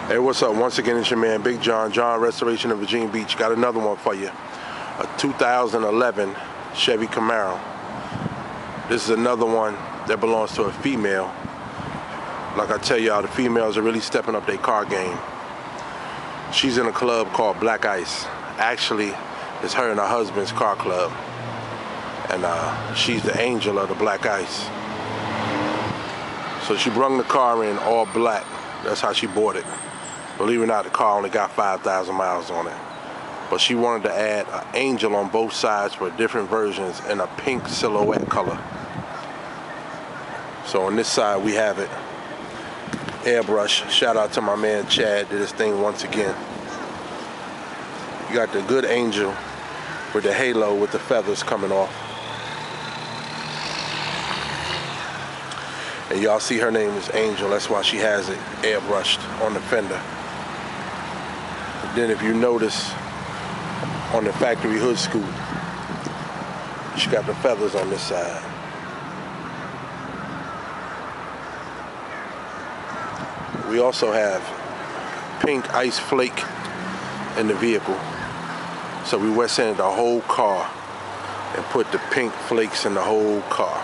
Hey, what's up? Once again, it's your man, Big John Restoration of Virginia Beach. Got another one for you. A 2011 Chevy Camaro. This is another one that belongs to a female. Like I tell y'all, the females are really stepping up their car game. She's in a club called Black Ice. Actually, it's her and her husband's car club. And she's the angel of the Black Ice. So she brung the car in all black. That's how she bought it. Believe it or not, the car only got 5,000 miles on it. But she wanted to add an angel on both sides for different versions in a pink silhouette color. So on this side we have it, Airbrush. Shout out to my man Chad, did his thing once again. You got the good angel with the halo with the feathers coming off. And y'all see her name is Angel, that's why she has it airbrushed on the fender. Then if you notice on the factory hood scoop, she got the feathers on this side. We also have pink ice flake in the vehicle. So we wet sanded the whole car and put the pink flakes in the whole car.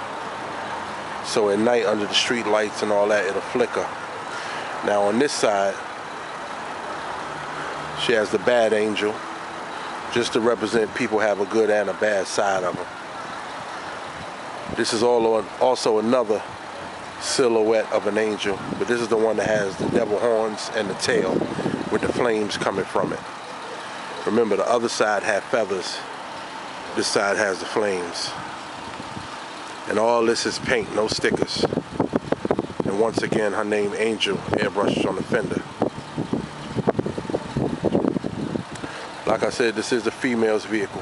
So at night under the street lights and all that, it'll flicker. Now on this side, she has the bad angel, just to represent people have a good and a bad side of them. This is also another silhouette of an angel, but this is the one that has the devil horns and the tail with the flames coming from it. Remember, the other side had feathers. This side has the flames. And all this is paint, no stickers. And once again, her name Angel, airbrushed on the fender. Like I said, this is the female's vehicle.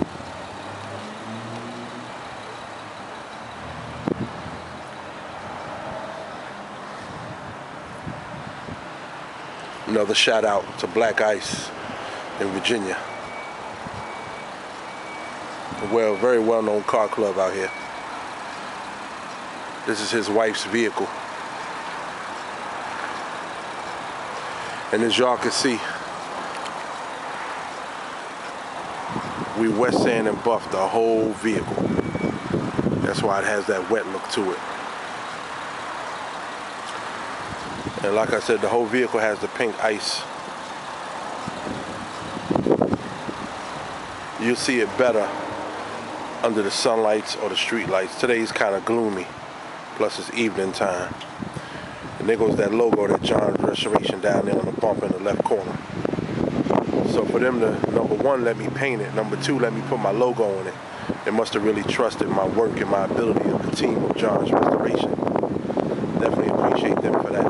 Another shout out to Black Ice in Virginia. A very well-known car club out here. This is his wife's vehicle. And as y'all can see, we wet sand and buffed the whole vehicle. That's why it has that wet look to it. And like I said, the whole vehicle has the pink ice. You'll see it better under the sunlights or the street lights. Today's kind of gloomy, plus it's evening time. And there goes that logo, that John's Restoration down there on the bump in the left corner. So for them to, number one, let me paint it, number two, let me put my logo on it, they must have really trusted my work and my ability of the team of John's Restoration. Definitely appreciate them for that.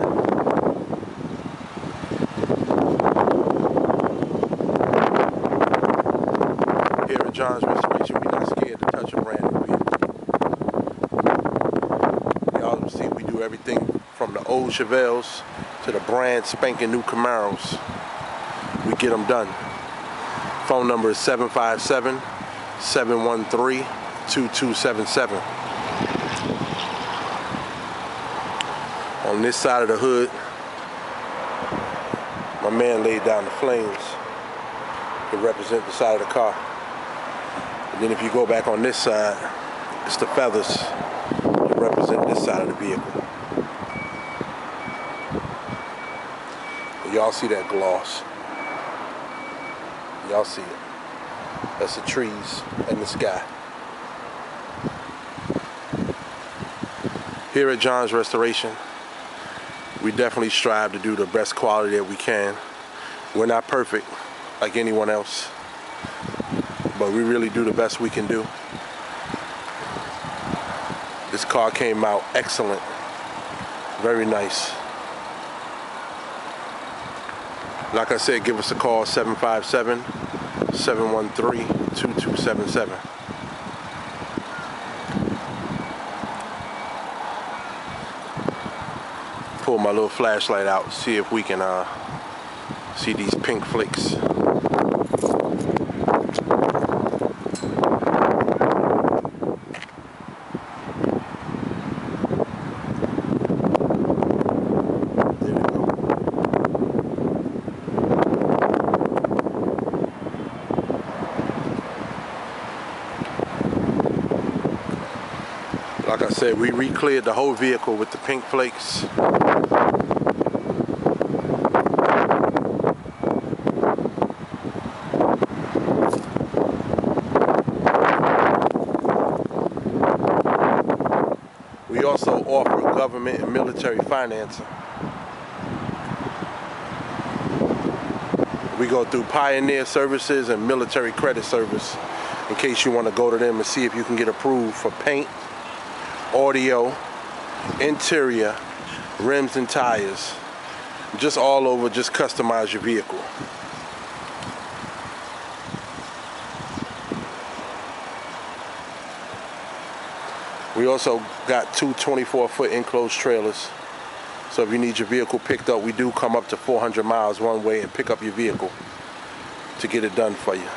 Here at John's Restoration, we're not scared to touch a brand new vehicle. Y'all see we do everything from the old Chevelles to the brand spanking new Camaros. We get them done. Phone number is 757-713-2277. On this side of the hood, my man laid down the flames to represent the side of the car. And then if you go back on this side, it's the feathers to represent this side of the vehicle. Y'all see that gloss? Y'all see it. That's the trees and the sky. Here at John's Restoration, we definitely strive to do the best quality that we can. We're not perfect like anyone else, but we really do the best we can do. This car came out excellent. Very nice. Like I said, give us a call, 757-713-2277. Pull my little flashlight out, see if we can see these pink flakes. Like I said, we re-cleared the whole vehicle with the pink flakes. We also offer government and military financing. We go through Pioneer Services and Military Credit Service in case you want to go to them and see if you can get approved for paint, audio, interior, rims and tires. Just all over, just customize your vehicle. We also got two 24-foot enclosed trailers. So if you need your vehicle picked up, we do come up to 400 miles one way and pick up your vehicle to get it done for you.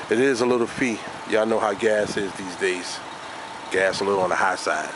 It is a little fee. Y'all know how gas is these days. Gas a little on the high side.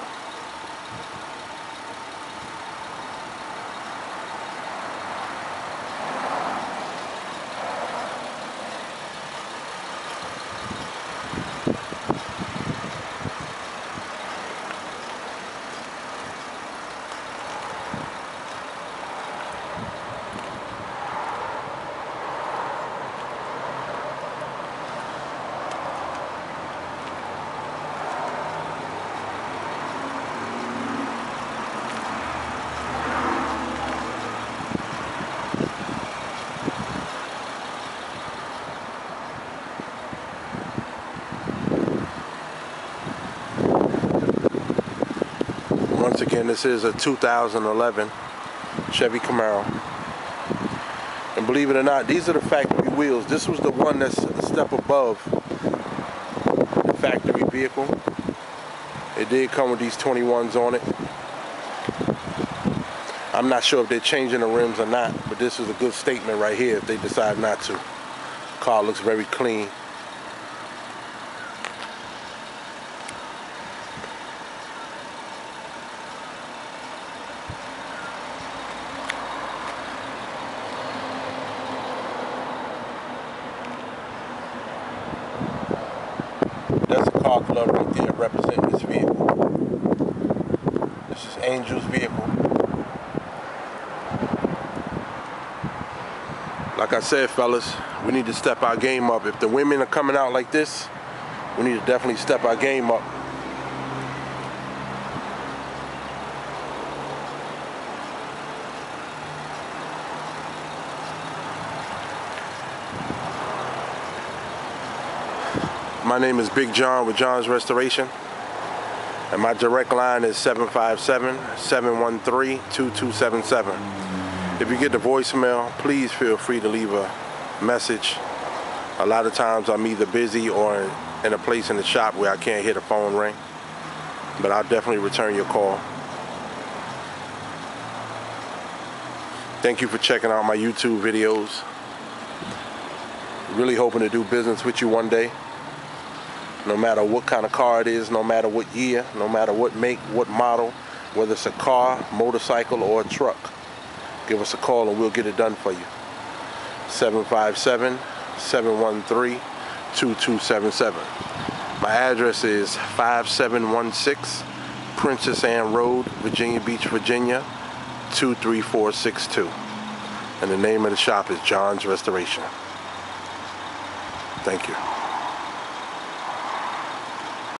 Once again, this is a 2011 Chevy Camaro. And believe it or not, these are the factory wheels. This was the one that's a step above the factory vehicle. It did come with these 21s on it. I'm not sure if they're changing the rims or not, but this is a good statement right here if they decide not to. Car looks very clean. That's a car club right there representing this vehicle. This is Angel's vehicle. Like I said, fellas, we need to step our game up. If the women are coming out like this, we need to definitely step our game up. My name is Big John with John's Restoration, and my direct line is 757-713-2277. If you get the voicemail, please feel free to leave a message. A lot of times I'm either busy or in a place in the shop where I can't hear the phone ring, but I'll definitely return your call. Thank you for checking out my YouTube videos. Really hoping to do business with you one day. No matter what kind of car it is, no matter what year, no matter what make, what model, whether it's a car, motorcycle, or a truck, give us a call and we'll get it done for you. 757-713-2277. My address is 5716 Princess Anne Road, Virginia Beach, Virginia, 23462. And the name of the shop is John's Restoration. Thank you.